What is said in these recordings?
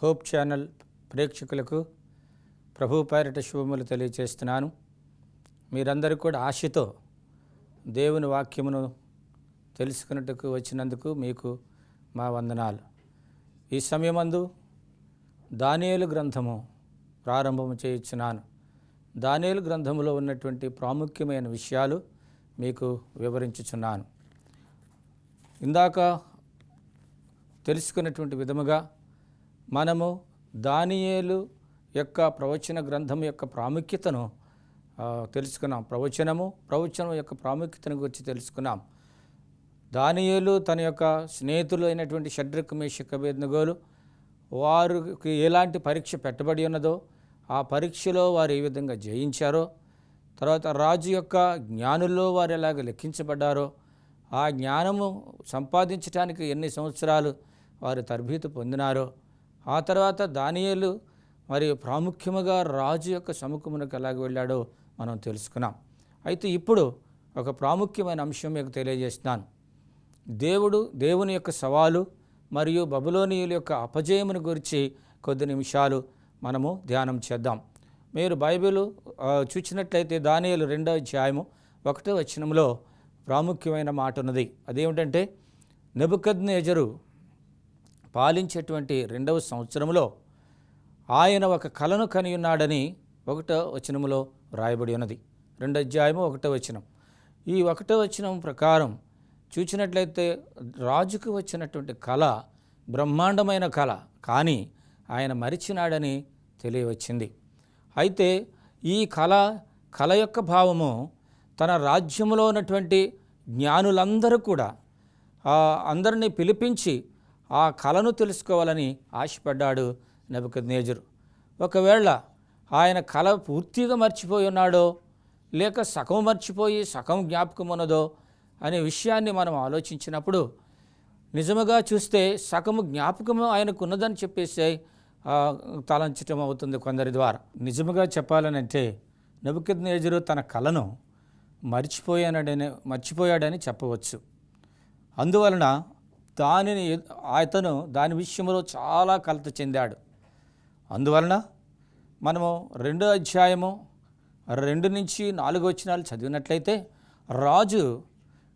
Hope channel ప్రేక్షకులకు ప్రభు పేరిట శుభములు తెలియజేస్తున్నాను. మీరందరూ కూడా ఆశతో దేవుని వాక్యమును తెలుసుకున్నట్టుకు వచ్చినందుకు మీకు మా వందనాలు. ఈ సమయమందు దానియేలు గ్రంథము ప్రారంభము చేయుచున్నాను. దానియేలు గ్రంథములో ఉన్నటువంటి ప్రాముఖ్యమైన విషయాలు మీకు వివరించుచున్నాను. ఇందాక తెలుసుకున్నటువంటి విధముగా మనము దానియేలు యొక్క ప్రవచన గ్రంథం యొక్క ప్రాముఖ్యతను తెలుసుకున్నాం. ప్రవచనం యొక్క ప్రాముఖ్యతను గురించి తెలుసుకున్నాం. దానియేలు తన యొక్క స్నేహితులు అయినటువంటి షడ్రక్ మేషక్ అబేద్నెగోలు వారికి ఎలాంటి పరీక్ష పెట్టబడి ఉన్నదో ఆ పరీక్షలో వారు ఏ విధంగా జయించారో, తర్వాత రాజు యొక్క జ్ఞానుల్లో వారు ఎలాగ లెక్కించబడ్డారో, ఆ జ్ఞానము సంపాదించడానికి ఎన్ని సంవత్సరాలు వారు తరబీదు పొందినారో, ఆ తర్వాత దానియేలు మరి ప్రాముఖ్యముగా రాజు యొక్క సముఖమునకు ఎలాగ వెళ్ళాడో మనం తెలుసుకున్నాం. అయితే ఇప్పుడు ఒక ప్రాముఖ్యమైన అంశం మీకు తెలియజేస్తున్నాను. దేవుని యొక్క సవాలు మరియు బబులోనీయుల యొక్క అపజయమును గురించి కొద్ది నిమిషాలు మనము ధ్యానం చేద్దాం. మీరు బైబిల్ చూసినట్లయితే దానియేలు 2వ అధ్యాయము 1వ వచనంలో ప్రాముఖ్యమైన మాట ఉన్నది. అదేమిటంటే, నెబుకద్నెజరు పాలించేటువంటి 2వ సంవత్సరంలో ఆయన ఒక కలను కనియున్నాడని 1వ వచనములో రాయబడి ఉన్నది. 2వ అధ్యాయము 1వ వచనం. ఈ 1వ వచనం ప్రకారం చూసినట్లయితే రాజుకు వచ్చినటువంటి కళ బ్రహ్మాండమైన కళ, కానీ ఆయన మరిచినాడని తెలియవచ్చింది. అయితే ఈ కళ యొక్క భావము తన రాజ్యంలో ఉన్నటువంటి జ్ఞానులందరూ కూడా అందరినీ పిలిపించి ఆ కళను తెలుసుకోవాలని ఆశపడ్డాడు నెబుకద్నెజరు. ఒకవేళ ఆయన కళ పూర్తిగా మర్చిపోయి ఉన్నాడో, లేక సగం మర్చిపోయి సగం జ్ఞాపకం ఉన్నదో అనే విషయాన్ని మనం ఆలోచించినప్పుడు నిజముగా చూస్తే సగము జ్ఞాపకము ఆయనకు ఉన్నదని చెప్పేసి తలంచటం అవుతుంది కొందరి ద్వారా. నిజముగా చెప్పాలనంటే నెబుకద్నెజరు తన కళను మర్చిపోయాడని చెప్పవచ్చు. అందువలన దాని విషయంలో చాలా కలత చెందాడు. అందువలన మనము 2వ అధ్యాయము 2 నుంచి 4 వచనాలు చదివినట్లయితే రాజు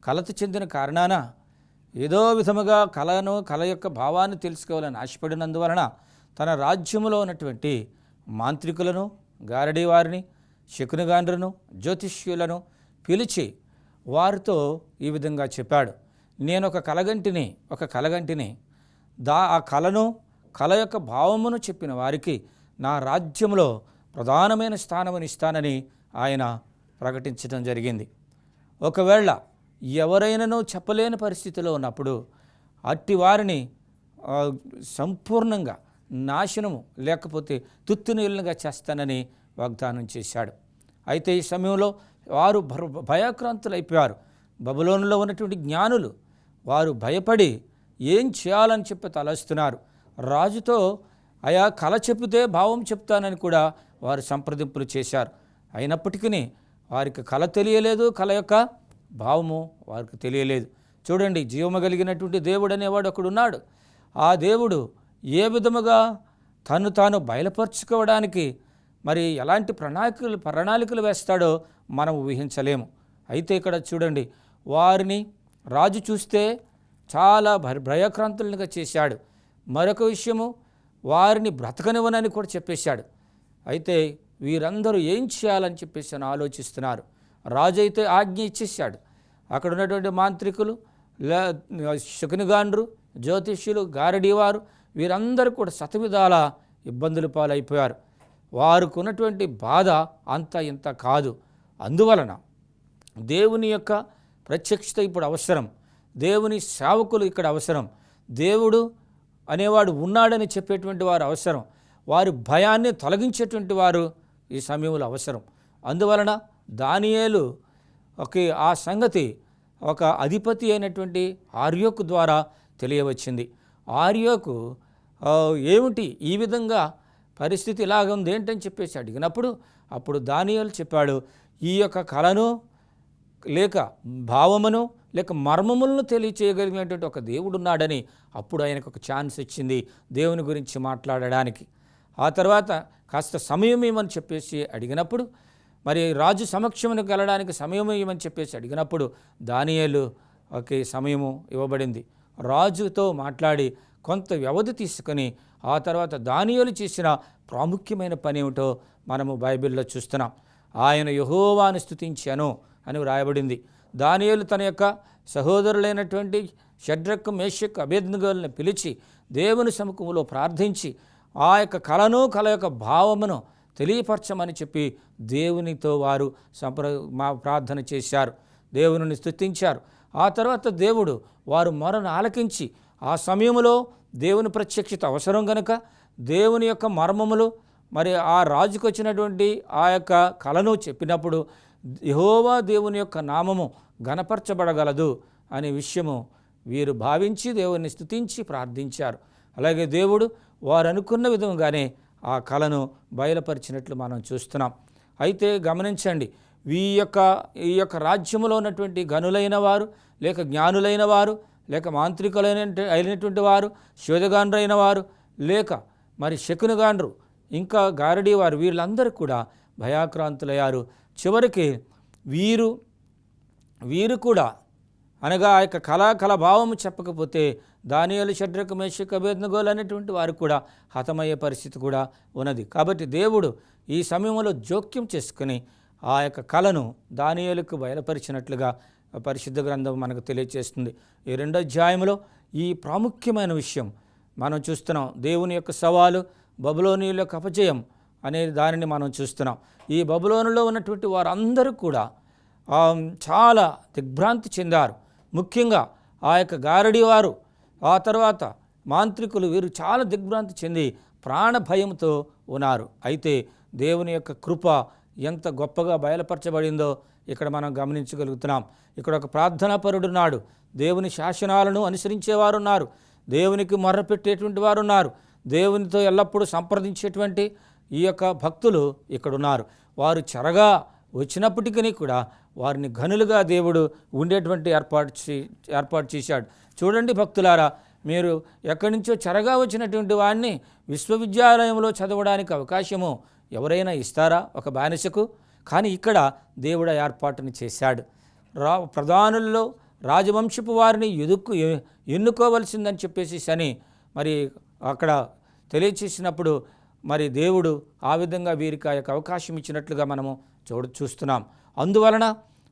కలత చెందిన కారణాన ఏదో విధముగా కళ యొక్క భావాన్ని తెలుసుకోవాలని ఆశపడినందువలన తన రాజ్యంలో ఉన్నటువంటి మాంత్రికులను, గారడీ వారిని, శకునగాండ్రులను, జ్యోతిష్యులను పిలిచి వారితో ఈ విధంగా చెప్పాడు. నేను ఒక కలగంటిని ఆ కళ యొక్క భావమును చెప్పిన వారికి నా రాజ్యంలో ప్రధానమైన స్థానముని ఇస్తానని ఆయన ప్రకటించడం జరిగింది. ఒకవేళ ఎవరైనానో చెప్పలేని పరిస్థితిలో ఉన్నప్పుడు అట్టి వారిని సంపూర్ణంగా నాశనము లేకపోతే తుత్తునీళ్ళుగా చేస్తానని వాగ్దానం చేశాడు. అయితే ఈ సమయంలో వారు భయక్రాంతులైపోయారు. బబులోనులో ఉన్నటువంటి జ్ఞానులు వారు భయపడి ఏం చేయాలని చెప్పి తలస్తున్నారు. రాజుతో అయా కళ చెబితే భావం చెప్తానని కూడా వారు సంప్రదింపులు చేశారు. అయినప్పటికీ వారికి కళ తెలియలేదు, కళ యొక్క భావము వారికి తెలియలేదు. చూడండి, జీవము కలిగినటువంటి దేవుడు అనేవాడు ఒకడు ఉన్నాడు. ఆ దేవుడు ఏ విధముగా తాను బయలుపరుచుకోవడానికి మరి ఎలాంటి ప్రణాళికలు వేస్తాడో మనం ఊహించలేము. అయితే ఇక్కడ చూడండి, వారిని రాజు చూస్తే చాలా భయక్రాంతులుగా చేశాడు. మరొక విషయము, వారిని బ్రతకనివ్వనని కూడా చెప్పేశాడు. అయితే వీరందరూ ఏం చేయాలని చెప్పేసి ఆలోచిస్తున్నారు. రాజు అయితే ఆజ్ఞ ఇచ్చేశాడు. అక్కడ ఉన్నటువంటి మాంత్రికులు, శకునగాండ్రు, జ్యోతిష్యులు, గారడీవారు వీరందరూ కూడా శతవిధాల ఇబ్బందుల పాలైపోయారు. వారికి ఉన్నటువంటి బాధ అంత ఇంత కాదు. అందువలన దేవుని యొక్క ప్రత్యక్షత ఇప్పుడు అవసరం. దేవుని సేవకులు ఇక్కడ అవసరం. దేవుడు అనేవాడు ఉన్నాడని చెప్పేటువంటి వారు అవసరం. వారి భయాన్ని తొలగించేటువంటి వారు ఈ సమయంలో అవసరం. అందువలన దానియేలు ఆ సంగతి ఒక అధిపతి అయినటువంటి ఆర్యోకు ద్వారా తెలియవచ్చింది. ఆర్యోకు ఏమిటి ఈ విధంగా పరిస్థితి ఇలాగ ఉంది ఏంటని చెప్పేసి అడిగినప్పుడు అప్పుడు దానియేలు చెప్పాడు, ఈ యొక్క కళను లేక భావమును లేక మర్మములను తెలియచేయగలిగినటువంటి ఒక దేవుడు ఉన్నాడని అప్పుడు ఆయనకు ఒక ఛాన్స్ వచ్చింది దేవుని గురించి మాట్లాడడానికి. ఆ తర్వాత కాస్త సమయం ఇవ్వమని చెప్పేసి అడిగినప్పుడు, మరి రాజు సమక్షమునకు వెళ్ళడానికి సమయం ఇవ్వమని చెప్పేసి అడిగినప్పుడు దానియేలుకి సమయము ఇవ్వబడింది. రాజుతో మాట్లాడి కొంత వ్యవధి తీసుకొని ఆ తర్వాత దానియేలు చేసిన ప్రాముఖ్యమైన పని ఏమిటో మనము బైబిల్లో చూస్తున్నాం. ఆయన యెహోవాను స్తుతించెను అని వ్రాయబడింది. దానియేలు తన యొక్క సహోదరులైనటువంటి షడ్రకు, మేషకు, అబేద్నెగోలను పిలిచి దేవుని సముఖంలో ప్రార్థించి ఆ యొక్క కళను, కళ యొక్క భావమును తెలియపరచమని చెప్పి దేవునితో వారు ప్రార్థన చేశారు, దేవుని స్తుతించారు. ఆ తర్వాత దేవుడు వారు మొరను ఆలకించి ఆ సమయంలో దేవుని ప్రత్యక్షత అవసరం కనుక దేవుని యొక్క మర్మములు మరి ఆ రాజుకు వచ్చినటువంటి ఆ యొక్క కళను చెప్పినప్పుడు యెహోవా దేవుని యొక్క నామము ఘనపరచబడగలదు అనే విషయము వీరు భావించి దేవుని స్తుతించి ప్రార్థించారు. అలాగే దేవుడు వారు అనుకున్న విధంగానే ఆ కళను బయలుపరిచినట్లు మనం చూస్తున్నాం. అయితే గమనించండి, ఈ యొక్క రాజ్యంలో ఉన్నటువంటి గనులైన వారు, లేక జ్ఞానులైన వారు, లేక అయినటువంటి వారు, శోధగాండ్రైన వారు, లేక మరి శకునగాండ్రు, ఇంకా గారడీ వారు, వీళ్ళందరూ కూడా భయాక్రాంతులయ్యారు. చివరికి వీరు కూడా అనగా ఆ యొక్క కళాభావము చెప్పకపోతే దానియేలు, షడ్రకు, మేషకు, అబేద్నెగోలు అనేటువంటి వారు కూడా హతమయ్యే పరిస్థితి కూడా ఉన్నది. కాబట్టి దేవుడు ఈ సమయంలో జోక్యం చేసుకుని ఆ యొక్క కళను దానియేలుకు బయలుపరిచినట్లుగా పరిశుద్ధ గ్రంథం మనకు తెలియజేస్తుంది. ఈ 2వ అధ్యాయంలో ఈ ప్రాముఖ్యమైన విషయం మనం చూస్తున్నాం. దేవుని యొక్క సవాలు, బబులోనీయుల యొక్క అపజయం అనే దానిని మనం చూస్తున్నాం. ఈ బబులోనులో ఉన్నటువంటి వారందరూ కూడా చాలా దిగ్భ్రాంతి చెందారు. ముఖ్యంగా ఆ యొక్క గారడీ వారు, ఆ తర్వాత మాంత్రికులు, వీరు చాలా దిగ్భ్రాంతి చెంది ప్రాణ భయంతో ఉన్నారు. అయితే దేవుని యొక్క కృప ఎంత గొప్పగా బయలుపరచబడిందో ఇక్కడ మనం గమనించగలుగుతున్నాం. ఇక్కడ ఒక ప్రార్థనాపరుడున్నాడు, దేవుని శాసనాలను అనుసరించేవారు ఉన్నారు, దేవునికి మొర్రపెట్టేటువంటి వారు ఉన్నారు, దేవునితో ఎల్లప్పుడూ సంప్రదించేటువంటి ఈ యొక్క భక్తులు ఇక్కడున్నారు. వారు చెరగా వచ్చినప్పటికీ కూడా వారిని ఘనులుగా దేవుడు ఉండేటువంటి ఏర్పాటు చేశాడు. చూడండి భక్తులారా, మీరు ఎక్కడి నుంచో చెరగా వచ్చినటువంటి వాడిని విశ్వవిద్యాలయంలో చదవడానికి అవకాశము ఎవరైనా ఇస్తారా ఒక బానిసకు? కానీ ఇక్కడ దేవుడు ఏర్పాటుని చేశాడు. ప్రధానుల్లో రాజవంశపు వారిని ఎన్నుకోవలసిందని చెప్పేసి శని మరి అక్కడ తెలియచేసినప్పుడు మరి దేవుడు ఆ విధంగా వీరికి ఆ యొక్క అవకాశం ఇచ్చినట్లుగా మనము చూస్తున్నాం. అందువలన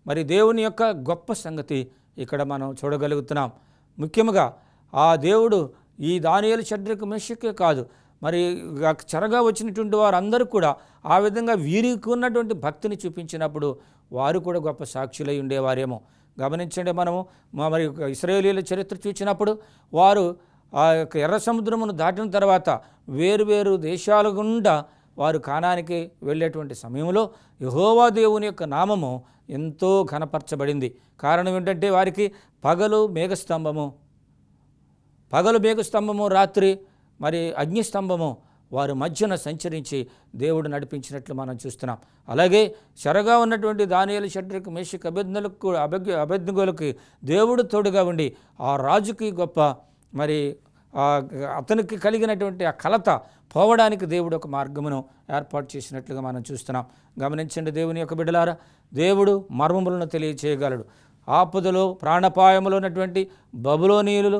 మరి దేవుని యొక్క గొప్ప సంగతి ఇక్కడ మనం చూడగలుగుతున్నాం. ముఖ్యంగా ఆ దేవుడు ఈ దానియేలు, షడ్రకు, మేషకే కాదు, మరి చెరగా వచ్చినటువంటి వారందరూ కూడా ఆ విధంగా వీరికి ఉన్నటువంటి భక్తిని చూపించినప్పుడు వారు కూడా గొప్ప సాక్షులై ఉండేవారేమో. గమనించండి, మనము మరి ఇశ్రాయేలీయుల చరిత్ర చూసినప్పుడు వారు ఆ యొక్క ఎర్ర సముద్రమును దాటిన తర్వాత వేరు దేశాల గుండా వారు కానానికి వెళ్ళేటువంటి సమయంలో యెహోవా దేవుని యొక్క నామము ఎంతో ఘనపరచబడింది. కారణం ఏంటంటే వారికి పగలు మేఘస్తంభము, రాత్రి మరి అగ్నిస్తంభము వారి మధ్యన సంచరించి దేవుడు నడిపించినట్లు మనం చూస్తున్నాం. అలాగే చెరగా ఉన్నటువంటి దానియేలు, షడ్రకు, మేషకు, అబేద్నెగోలకు దేవుడు తోడుగా ఉండి ఆ రాజుకి గొప్ప మరి అతనికి కలిగినటువంటి ఆ కలత పోవడానికి దేవుడు ఒక మార్గమును ఏర్పాటు చేసినట్లుగా మనం చూస్తున్నాం. గమనించండి దేవుని యొక్క బిడ్డలారా, దేవుడు మర్మములను తెలియచేయగలడు. ఆపదలో, ప్రాణపాయములో ఉన్నటువంటి బబులోనీయులు,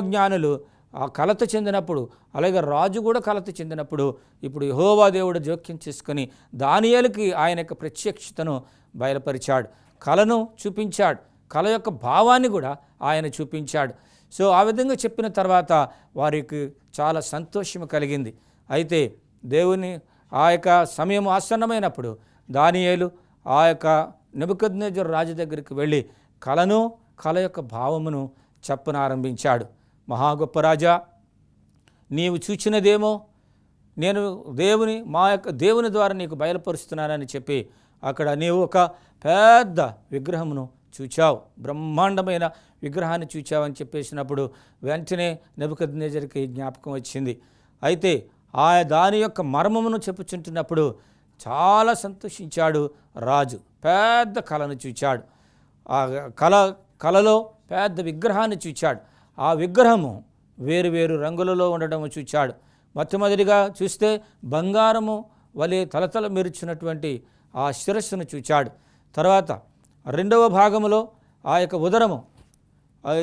జ్ఞానులు ఆ కలత చెందినప్పుడు, అలాగే రాజు కూడా కలత చెందినప్పుడు ఇప్పుడు యెహోవా దేవుడు జోక్యం చేసుకొని దానియేలుకి ఆయన యొక్క ప్రత్యక్షతను బయలుపరిచాడు, కళను చూపించాడు, కళ యొక్క భావాన్ని కూడా ఆయన చూపించాడు. సో ఆ విధంగా చెప్పిన తర్వాత వారికి చాలా సంతోషము కలిగింది. అయితే దేవుని ఆ యొక్క సమయం ఆసన్నమైనప్పుడు దానియేలు ఆ యొక్క నెబుకద్నెజరు రాజు దగ్గరికి వెళ్ళి కళ యొక్క భావమును చెప్పనారంభించాడు. మహా గొప్ప రాజా, నీవు చూచినదేమో నేను దేవుని ద్వారా నీకు బయలుపరుస్తున్నానని చెప్పి అక్కడ నీవు ఒక పెద్ద విగ్రహమును చూచావు, బ్రహ్మాండమైన విగ్రహాన్ని చూచావని చెప్పేసినప్పుడు వెంటనే నెబుకద్నెజరుకి జ్ఞాపకం వచ్చింది. అయితే దాని యొక్క మర్మమును చెప్పుచుంటున్నప్పుడు చాలా సంతోషించాడు రాజు. పెద్ద కళను చూచాడు. ఆ కళ కలలో పెద్ద విగ్రహాన్ని చూచాడు. ఆ విగ్రహము వేరు వేరు రంగులలో ఉండడం చూచాడు. మొట్టమొదటిగా చూస్తే బంగారము వలె తలతల మెరుచున్నటువంటి ఆ శిరస్సును చూచాడు. తర్వాత రెండవ భాగములో ఆ యొక్క ఉదరము,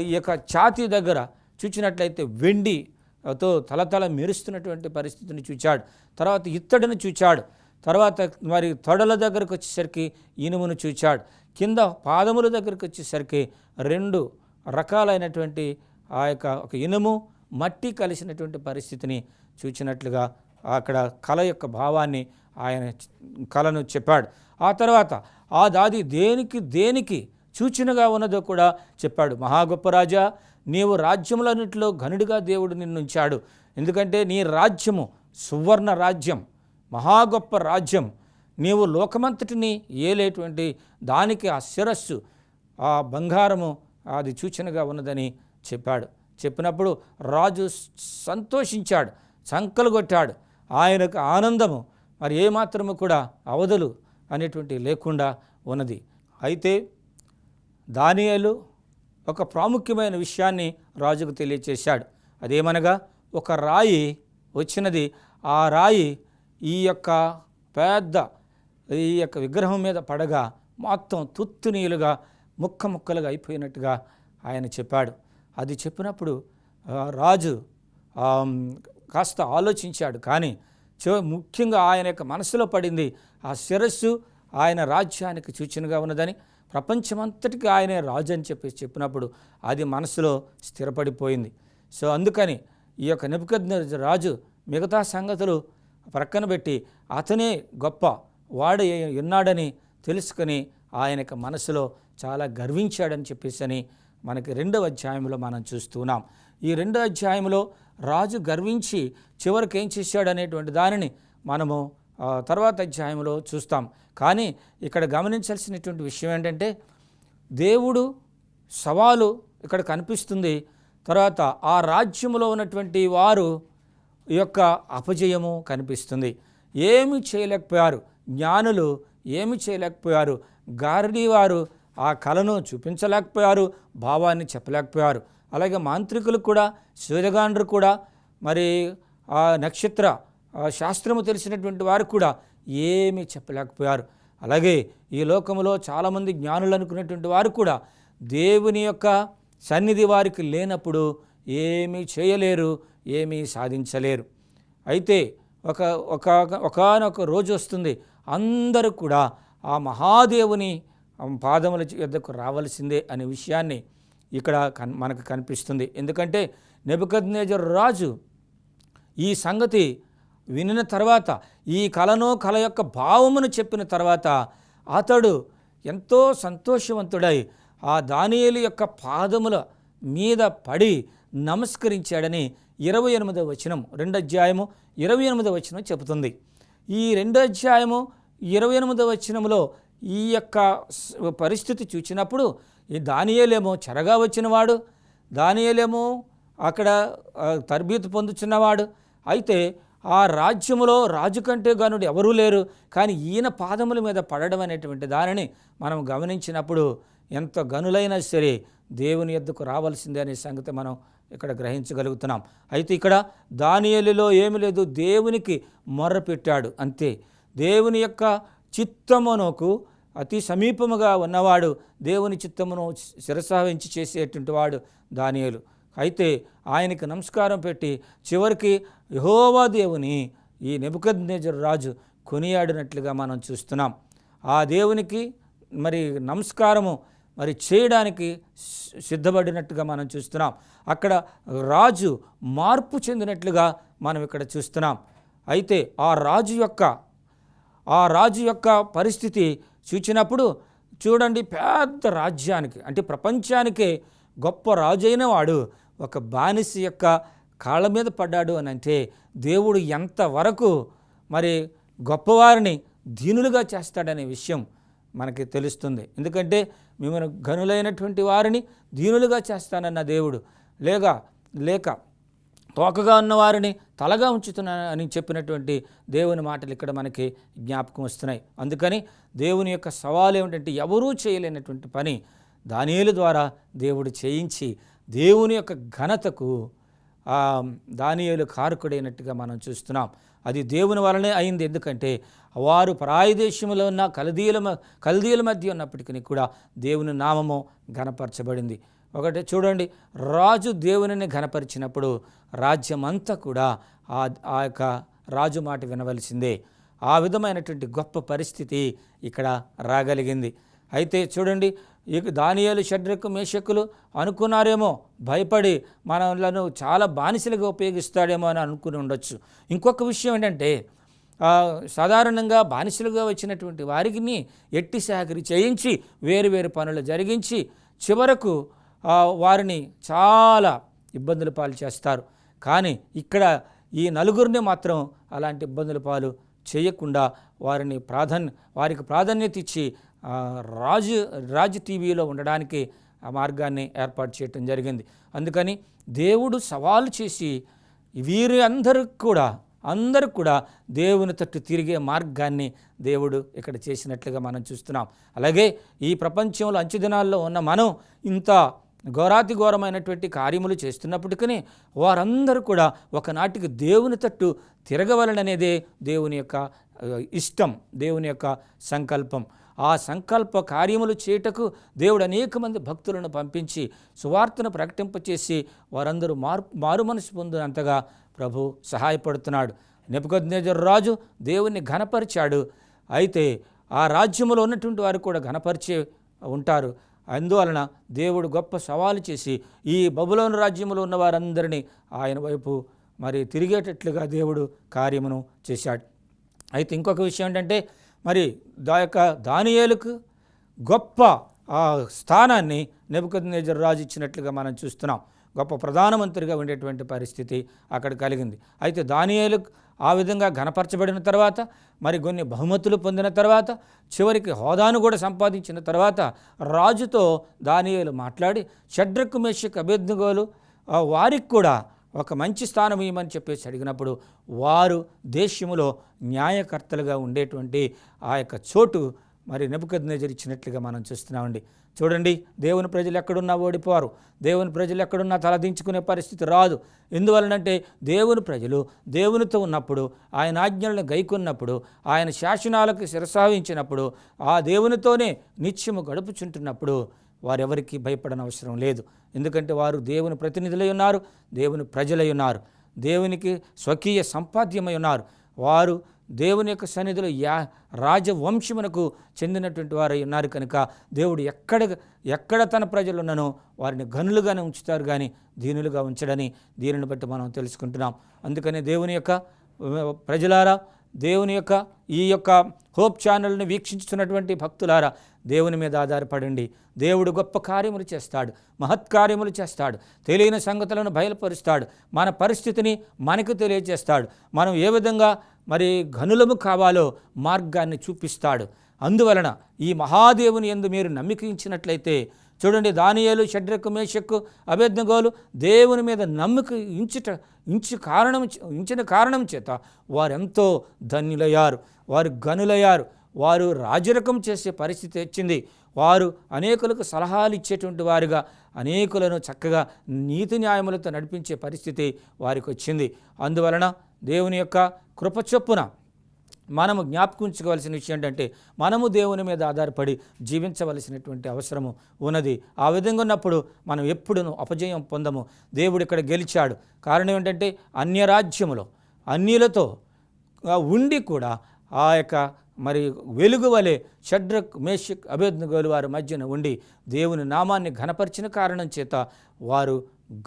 ఈ యొక్క ఛాతీ దగ్గర చూచినట్లయితే వెండితో తలతల మెరుస్తున్నటువంటి పరిస్థితిని చూచాడు. తర్వాత ఇత్తడిని చూచాడు. తర్వాత మరి తొడల దగ్గరకు వచ్చేసరికి ఇనుమును చూచాడు. కింద పాదముల దగ్గరకు వచ్చేసరికి 2 రకాలైనటువంటి ఆ యొక్క ఒక ఇనుము మట్టి కలిసినటువంటి పరిస్థితిని చూచినట్లుగా అక్కడ కళ యొక్క భావాన్ని ఆయన కళను చెప్పాడు. ఆ తర్వాత దాది దేనికి సూచనగా ఉన్నదో కూడా చెప్పాడు. మహా గొప్ప రాజా, నీవు రాజ్యములన్నింటిలో ఘనుడిగా దేవుడు నిన్నుంచాడు. ఎందుకంటే నీ రాజ్యము సువర్ణ రాజ్యం, మహా గొప్ప రాజ్యం. నీవు లోకమంతటిని ఏలేటువంటి దానికి ఆ శిరస్సు, ఆ బంగారము అది సూచనగా ఉన్నదని చెప్పాడు. చెప్పినప్పుడు రాజు సంతోషించాడు, సంకలు కొట్టాడు. ఆయనకు ఆనందము మరి ఏమాత్రము కూడా అవధులు అనేటువంటి లేకుండా ఉన్నది. అయితే దానియేలు ఒక ప్రాముఖ్యమైన విషయాన్ని రాజుకు తెలియచేశాడు. అదేమనగా ఒక రాయి వచ్చినది. ఆ రాయి ఈ యొక్క పెద్ద విగ్రహం మీద పడగా మొత్తం తుత్తునీలుగా ముక్కలుగా అయిపోయినట్టుగా ఆయన చెప్పాడు. అది చెప్పినప్పుడు రాజు కాస్త ఆలోచించాడు. కానీ ముఖ్యంగా ఆయన యొక్క మనసులో పడింది ఆ శిరస్సు ఆయన రాజ్యానికి సూచనగా ఉన్నదని, ప్రపంచమంతటికి ఆయనే రాజు అని చెప్పినప్పుడు అది మనసులో స్థిరపడిపోయింది. సో అందుకని ఈ యొక్క నెబుకద్నెజరు రాజు మిగతా సంగతులు ప్రక్కన పెట్టి అతనే గొప్ప వాడు ఉన్నాడని తెలుసుకొని ఆయన యొక్క మనసులో చాలా గర్వించాడని చెప్పేసి మనకి 2వ అధ్యాయంలో మనం చూస్తున్నాం. ఈ 2వ అధ్యాయంలో రాజు గర్వించి చివరికి ఏం చేశాడనేటువంటి దానిని మనము తర్వాత అధ్యాయంలో చూస్తాం. కానీ ఇక్కడ గమనించాల్సినటువంటి విషయం ఏంటంటే దేవుడు సవాలు ఇక్కడ కనిపిస్తుంది. తర్వాత ఆ రాజ్యంలో ఉన్నటువంటి వారు యొక్క అపజయము కనిపిస్తుంది. ఏమి చేయలేకపోయారు, జ్ఞానులు ఏమి చేయలేకపోయారు, గారడీ వారు ఆ కళను చూపించలేకపోయారు, భావాన్ని చెప్పలేకపోయారు. అలాగే మాంత్రికులు కూడా, శూదగాండ్రు కూడా, మరి ఆ నక్షత్ర శాస్త్రము తెలిసినటువంటి వారు కూడా ఏమీ చెప్పలేకపోయారు. అలాగే ఈ లోకంలో చాలామంది జ్ఞానులు అనుకునేటువంటి వారు కూడా దేవుని యొక్క సన్నిధి వారికి లేనప్పుడు ఏమీ చేయలేరు, ఏమీ సాధించలేరు. అయితే ఒకానొక రోజు వస్తుంది, అందరూ కూడా ఆ మహాదేవుని పాదముల యొద్దకు రావాల్సిందే అనే విషయాన్ని ఇక్కడ మనకు కనిపిస్తుంది. ఎందుకంటే నెబుకద్నెజరు రాజు ఈ సంగతి వినిన తర్వాత, ఈ కళ యొక్క భావమును చెప్పిన తర్వాత అతడు ఎంతో సంతోషవంతుడై ఆ దానియేలు యొక్క పాదముల మీద పడి నమస్కరించాడని 28వ వచనం 2వ అధ్యాయము 28వ వచనం చెబుతుంది. ఈ 2వ అధ్యాయము 28వ వచనంలో ఈ యొక్క పరిస్థితి చూసినప్పుడు ఈ దానియేలేమో చెరగా వచ్చినవాడు, దానియేలేమో అక్కడ తర్బీతు పొందుచున్నవాడు. అయితే ఆ రాజ్యములో రాజు కంటే గనుడు ఎవరూ లేరు. కానీ ఈయన పాదముల మీద పడడం అనేటువంటి దానిని మనం గమనించినప్పుడు ఎంత గనులైనా సరే దేవుని యొద్దకు రావాల్సిందే అనే సంగతి మనం ఇక్కడ గ్రహించగలుగుతున్నాం. అయితే ఇక్కడ దానియేలులో ఏమి లేదు, దేవునికి మొర్ర పెట్టాడు అంతే. దేవుని యొక్క చిత్తమునకు అతి సమీపముగా ఉన్నవాడు, దేవుని చిత్తమును శిరసావహించి చేసేటువంటి వాడు దానియేలు. అయితే ఆయనకి నమస్కారం పెట్టి చివరికి యెహోవా దేవుని ఈ నెబుకద్నెజరు రాజు కొనియాడినట్లుగా మనం చూస్తున్నాం. ఆ దేవునికి మరి నమస్కారము మరి చేయడానికి సిద్ధపడినట్టుగా మనం చూస్తున్నాం. అక్కడ రాజు మార్పు చెందినట్లుగా మనం ఇక్కడ చూస్తున్నాం. అయితే ఆ రాజు యొక్క పరిస్థితి చూచినప్పుడు చూడండి, పెద్ద రాజ్యానికి అంటే ప్రపంచానికే గొప్ప రాజు అయిన వాడు ఒక బానిస యొక్క కాళ్ళ మీద పడ్డాడు అని అంటే దేవుడు ఎంతవరకు మరి గొప్పవారిని దీనులుగా చేస్తాడనే విషయం మనకి తెలుస్తుంది. ఎందుకంటే మిమ్మల్ని ఘనులైనటువంటి వారిని దీనులుగా చేస్తానన్న దేవుడు లేక తోకగా ఉన్నవారిని తలగా ఉంచుతున్నానని చెప్పినటువంటి దేవుని మాటలు ఇక్కడ మనకి జ్ఞాపకం వస్తున్నాయి. అందుకని దేవుని యొక్క సవాలు ఏమిటంటే ఎవరూ చేయలేనటువంటి పని దానియేలు ద్వారా దేవుడు చేయించి దేవుని యొక్క ఘనతకు దానియేలు కారకుడైనట్టుగా మనం చూస్తున్నాం. అది దేవుని వలనే అయింది. ఎందుకంటే వారు పరాయి దేశంలో ఉన్న కల్దీయుల మధ్య ఉన్నప్పటికీ కూడా దేవుని నామము ఘనపరచబడింది. ఒకటి చూడండి, రాజు దేవునిని ఘనపరిచినప్పుడు రాజ్యమంతా కూడా ఆ యొక్క రాజు మాట వినవలసిందే. ఆ విధమైనటువంటి గొప్ప పరిస్థితి ఇక్కడ రాగలిగింది. అయితే చూడండి, ఇక దానియేలు, షడ్రకు, మేషకులు అనుకున్నారేమో, భయపడి మనలను చాలా బానిసలుగా ఉపయోగిస్తాడేమో అని అనుకుని ఉండొచ్చు. ఇంకొక విషయం ఏంటంటే, సాధారణంగా బానిసలుగా వచ్చినటువంటి వారికి ఎట్టి సాకరి చేయించి వేరు పనులు జరిగించి చివరకు వారిని చాలా ఇబ్బందుల పాలు చేస్తారు. కానీ ఇక్కడ ఈ నలుగురిని మాత్రం అలాంటి ఇబ్బందుల పాలు చేయకుండా వారికి ప్రాధాన్యత ఇచ్చి రాజు టీవీలో ఉండడానికి ఆ మార్గాన్ని ఏర్పాటు చేయటం జరిగింది. అందుకని దేవుడు సవాలు చేసి వీరి అందరూ కూడా దేవుని తట్టు తిరిగే మార్గాన్ని దేవుడు ఇక్కడ చేసినట్లుగా మనం చూస్తున్నాం. అలాగే ఈ ప్రపంచంలో అంచెదినాల్లో ఉన్న మనం ఇంత ఘోరాతి ఘోరమైనటువంటి కార్యములు చేస్తున్నప్పటికీ వారందరూ కూడా ఒకనాటికి దేవుని తట్టు తిరగవలననేదే దేవుని యొక్క ఇష్టం, దేవుని యొక్క సంకల్పం. ఆ సంకల్ప కార్యములు చేయుటకు దేవుడు అనేక మంది భక్తులను పంపించి సువార్తను ప్రకటింపచేసి వారందరూ మారు మనసు పొందినంతగా ప్రభు సహాయపడుతున్నాడు. నెబుకద్నెజరు రాజు దేవుణ్ణి ఘనపరిచాడు. అయితే ఆ రాజ్యంలో ఉన్నటువంటి వారు కూడా ఘనపరిచే ఉంటారు. అందువలన దేవుడు గొప్ప సవాలు చేసి ఈ బబులోను రాజ్యంలో ఉన్న వారందరినీ ఆయన వైపు తిరిగేటట్లుగా దేవుడు కార్యమును చేశాడు. అయితే ఇంకొక విషయం ఏంటంటే, దానియేలుకు గొప్ప స్థానాన్ని నెబుకద్నెజరు రాజు ఇచ్చినట్లుగా మనం చూస్తున్నాం. గొప్ప ప్రధానమంత్రిగా ఉండేటువంటి పరిస్థితి అక్కడ కలిగింది. అయితే దానియేలు ఆ విధంగా ఘనపరచబడిన తర్వాత, కొన్ని బహుమతులు పొందిన తర్వాత, చివరికి హోదాను కూడా సంపాదించిన తర్వాత రాజుతో దానియేలు మాట్లాడి షడ్రకు, మేషకు, అబేద్నెగోలు వారికి కూడా ఒక మంచి స్థానం ఇవ్వమని చెప్పేసి అడిగినప్పుడు వారు దేశములో న్యాయకర్తలుగా ఉండేటువంటి ఆ యొక్క చోటు నెబుకద్నెజరు ఇచ్చినట్లుగా మనం చూస్తున్నామండి. చూడండి, దేవుని ప్రజలు ఎక్కడున్నా ఓడిపోరు, దేవుని ప్రజలు ఎక్కడున్నా తలదించుకునే పరిస్థితి రాదు. ఎందువలనంటే దేవుని ప్రజలు దేవునితో ఉన్నప్పుడు, ఆయన ఆజ్ఞలను గైకొన్నప్పుడు, ఆయన శాసనాలకు శిరసావించినప్పుడు, ఆ దేవునితోనే నిత్యము గడుపుచుంటున్నప్పుడు వారెవరికి భయపడనవసరం లేదు. ఎందుకంటే వారు దేవుని ప్రతినిధులై ఉన్నారు, దేవుని ప్రజలై ఉన్నారు, దేవునికి స్వకీయ సంపాద్యమై ఉన్నారు. వారు దేవుని యొక్క సన్నిధిలో రాజవంశమునకు చెందినటువంటి వారై ఉన్నారు కనుక దేవుడు ఎక్కడ తన ప్రజలున్ననో వారిని గనులుగానే ఉంచుతారు, కానీ దీనులుగా ఉంచడని దీనిని బట్టి మనం తెలుసుకుంటున్నాం. అందుకని దేవుని యొక్క ప్రజలారా, దేవుని యొక్క ఈ యొక్క హోప్ ఛానల్ని వీక్షించుతున్నటువంటి భక్తులారా, దేవుని మీద ఆధారపడండి. దేవుడు గొప్ప కార్యములు చేస్తాడు, మహత్కార్యములు చేస్తాడు, తెలియని సంగతులను బయలుపరుస్తాడు, మన పరిస్థితిని మనకు తెలియజేస్తాడు, మనం ఏ విధంగా ఘనులము కావాలో మార్గాన్ని చూపిస్తాడు. అందువలన ఈ మహాదేవుని యందు మీరు నమ్మిక ఉంచినట్లయితే, చూడండి, దానియేలు, షడ్రకు, మేషకు, అబేద్నెగోలు దేవుని మీద నమ్మిక ఉంచిన కారణం చేత వారెంతో ధన్యులయ్యారు, వారు గనులయ్యారు, వారు రాజరకం చేసే పరిస్థితి వచ్చింది. వారు అనేకులకు సలహాలు ఇచ్చేటువంటి వారుగా అనేకులను చక్కగా నీతి న్యాయములతో నడిపించే పరిస్థితి వారికి వచ్చింది. అందువలన దేవుని యొక్క కృప చొప్పున మనము జ్ఞాపకించుకోవాల్సిన విషయం ఏంటంటే, మనము దేవుని మీద ఆధారపడి జీవించవలసినటువంటి అవసరము ఉన్నది. ఆ విధంగా ఉన్నప్పుడు మనం ఎప్పుడూ అపజయం పొందము. దేవుడు ఇక్కడ గెలిచాడు. కారణం ఏంటంటే, అన్యరాజ్యములో అన్యులతో ఉండి కూడా ఆ యొక్క వెలుగు వలె షడ్రక్, మేషక్, అబేద్నెగోలు వారి మధ్యన ఉండి దేవుని నామాన్ని ఘనపరిచిన కారణం చేత వారు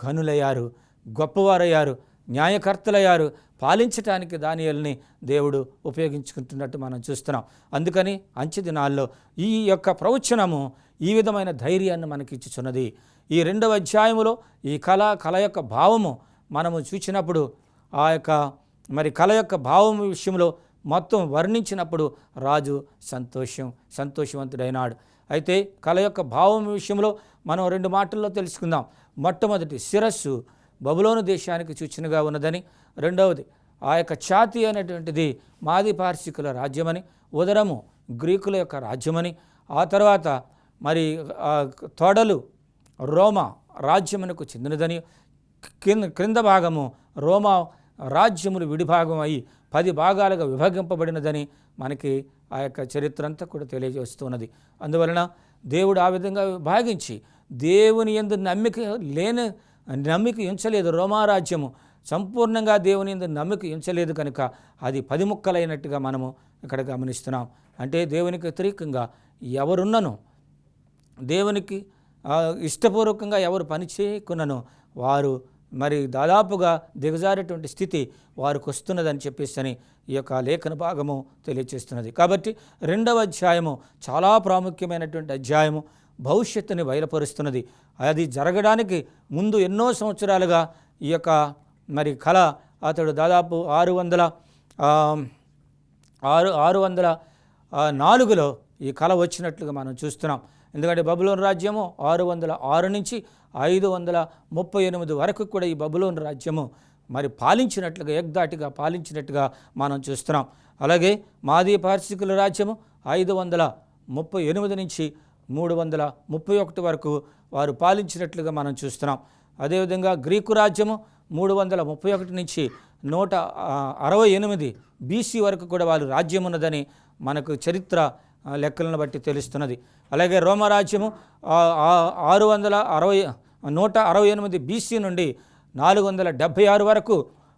ఘనులయ్యారు, గొప్పవారయ్యారు, న్యాయకర్తలయ్యారు. పాలించటానికి దానియేలుని దేవుడు ఉపయోగించుకుంటున్నట్టు మనం చూస్తున్నాం. అందుకని అంచె దినాల్లో ఈ యొక్క ప్రవచనము ఈ విధమైన ధైర్యాన్ని మనకిచ్చుచున్నది. ఈ 2వ అధ్యాయములో ఈ కళ యొక్క భావము మనము చూసినప్పుడు, ఆ యొక్క కళ యొక్క భావము విషయంలో మొత్తం వర్ణించినప్పుడు రాజు సంతోషవంతుడైనాడు. అయితే కళ యొక్క భావం విషయంలో మనం 2 మాటల్లో తెలుసుకుందాం. మొట్టమొదటి, శిరస్సు బబులోను దేశానికి సూచనగా ఉన్నదని, రెండవది ఆ యొక్క ఛాతీ అనేటువంటిది మాది పార్శికుల రాజ్యమని, ఉదరము గ్రీకుల యొక్క రాజ్యమని, ఆ తర్వాత మరి తొడలు రోమా రాజ్యమునకు చెందినదని, క్రింద భాగము రోమా రాజ్యములు విడిభాగం అయి 10 భాగాలుగా విభజింపబడినదని మనకి ఆ యొక్క చరిత్ర అంతా కూడా తెలియజేస్తున్నది. అందువలన దేవుడు ఆ విధంగా విభాగించి దేవుని యందు నమ్మిక ఉంచలేదు. రోమారాజ్యము సంపూర్ణంగా దేవుని యందు నమ్మిక ఉంచలేదు కనుక అది 10 ముక్కలైనట్టుగా మనము ఇక్కడ గమనిస్తున్నాం. అంటే దేవునికి వ్యతిరేకంగా ఎవరున్నను, దేవునికి ఇష్టపూర్వకంగా ఎవరు పని చేయకున్నను వారు మరి దాదాపుగా దిగజారేటువంటి స్థితి వారికి వస్తున్నదని చెప్పేసి ఈ యొక్క లేఖన భాగము తెలియజేస్తున్నది. కాబట్టి 2వ అధ్యాయము చాలా ప్రాముఖ్యమైనటువంటి అధ్యాయము, భవిష్యత్తుని బయలుపరుస్తున్నది. అది జరగడానికి ముందు ఎన్నో సంవత్సరాలుగా ఈ యొక్క మరి కళ అతడు దాదాపు 604లో ఈ కళ వచ్చినట్లుగా మనం చూస్తున్నాం. ఎందుకంటే బబులోను రాజ్యము 606 నుంచి 538 వరకు కూడా ఈ బబులోను రాజ్యము మరి పాలించినట్లుగా, ఏకధాటిగా పాలించినట్టుగా మనం చూస్తున్నాం. అలాగే మాదీ పార్శికుల రాజ్యము 538 నుంచి 331 వరకు వారు పాలించినట్లుగా మనం చూస్తున్నాం. అదేవిధంగా గ్రీకు రాజ్యము 331 నుంచి 168 BC వరకు కూడా వాళ్ళు రాజ్యం ఉన్నదని మనకు చరిత్ర లెక్కలను బట్టి తెలుస్తున్నది. అలాగే రోమరాజ్యము 168 BC నుండి 476 వరకు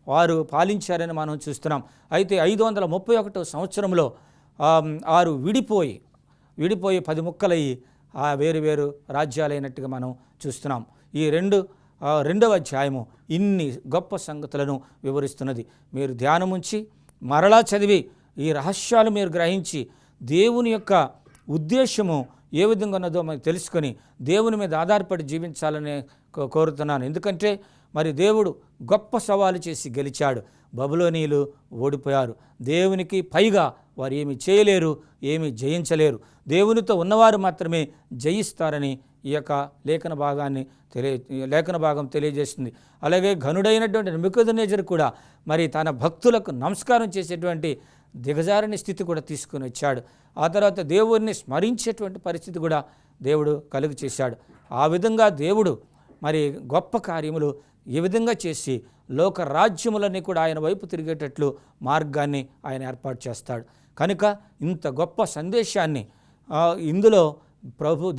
వారు పాలించారని మనం చూస్తున్నాం. అయితే 531 సంవత్సరంలో వారు విడిపోయి 10 ముక్కలయ్యి వేరు రాజ్యాలైనట్టుగా మనం చూస్తున్నాం. ఈ రెండవ అధ్యాయము ఇన్ని గొప్ప సంగతులను వివరిస్తున్నది. మీరు ధ్యానముంచి మరలా చదివి ఈ రహస్యాలు మీరు గ్రహించి దేవుని యొక్క ఉద్దేశము ఏ విధంగా ఉన్నదో మనం తెలుసుకొని దేవుని మీద ఆధారపడి జీవించాలని కోరుతున్నాను. ఎందుకంటే మరి దేవుడు గొప్ప సవాలు చేసి గెలిచాడు. బబులోనీయులు ఓడిపోయారు. దేవునికి పైగా వారు ఏమి చేయలేరు, ఏమి జయించలేరు. దేవునితో ఉన్నవారు మాత్రమే జయిస్తారని ఈ యొక్క లేఖన భాగం తెలియజేస్తుంది. అలాగే ఘనుడైనటువంటి నెబుకద్నెజరు కూడా మరి తన భక్తులకు నమస్కారం చేసేటువంటి దిగజారని స్థితి కూడా తీసుకుని వచ్చాడు. ఆ తర్వాత దేవుడిని స్మరించేటువంటి పరిస్థితి కూడా దేవుడు కలుగు చేశాడు. ఆ విధంగా దేవుడు మరి గొప్ప కార్యములు ఈ విధంగా చేసి లోక రాజ్యములన్నీ కూడా ఆయన వైపు తిరిగేటట్లు మార్గాన్ని ఆయన ఏర్పాటు చేస్తాడు. కనుక ఇంత గొప్ప సందేశాన్ని ఇందులో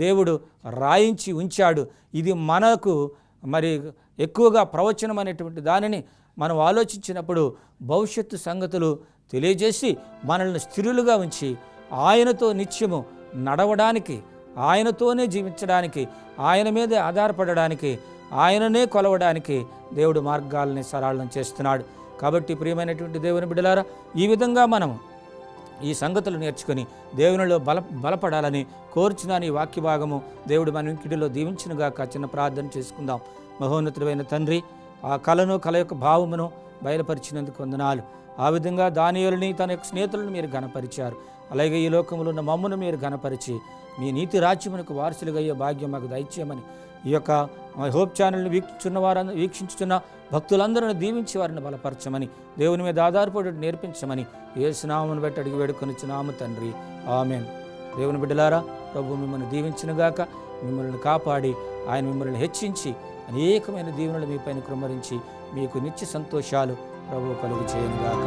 దేవుడు రాయించి ఉంచాడు. ఇది మనకు మరి ఎక్కువగా ప్రవచనం అనేటువంటి దానిని మనం ఆలోచించినప్పుడు భవిష్యత్తు సంగతులు తెలియజేసి మనల్ని స్థిరులుగా ఉంచి ఆయనతో నిత్యము నడవడానికి, ఆయనతోనే జీవించడానికి, ఆయన మీదే ఆధారపడడానికి, ఆయననే కొలవడానికి దేవుడు మార్గాలని సరళం చేస్తున్నాడు. కాబట్టి ప్రియమైనటువంటి దేవుని బిడ్డలారా, ఈ విధంగా మనం ఈ సంగతులు నేర్చుకొని దేవునిలో బలపడాలని కోరుచున్నాను. ఈ వాక్య భాగము దేవుడు మన ఇంటిలో దీవించునుగాక. చిన్న ప్రార్థన చేసుకుందాం. మహోన్నతుడైన తండ్రి, ఆ కళ యొక్క భావమును బయలుపరిచినందుకు వందనాలు. ఆ విధంగా దానియేలుని తన యొక్క స్నేహితులను మీరు ఘనపరిచారు. అలాగే ఈ లోకంలో ఉన్న మమ్మును మీరు ఘనపరిచి మీ నీతి రాజ్యమునకు వారసులుగా అయ్యే భాగ్యం మాకు దయచేయమని ఈ యొక్క హోప్ ఛానల్ని వీక్షించుతున్న భక్తులందరూ దీవించి వారిని బలపరచమని, దేవుని మీద ఆధారపడి నేర్పించమని యేసు నామమును బట్టి అడిగి వేడుకొనిచున్నాము తండ్రి, ఆమేన్. దేవుని బిడ్డలారా, ప్రభు మిమ్మల్ని దీవించునుగాక. మిమ్మల్ని కాపాడి ఆయన మిమ్మల్ని హెచ్చించి అనేకమైన దీవెనలు మీ పైన కృమ్మరించి మీకు నిత్య సంతోషాలు ప్రభు కలుగు చేయనుగాక.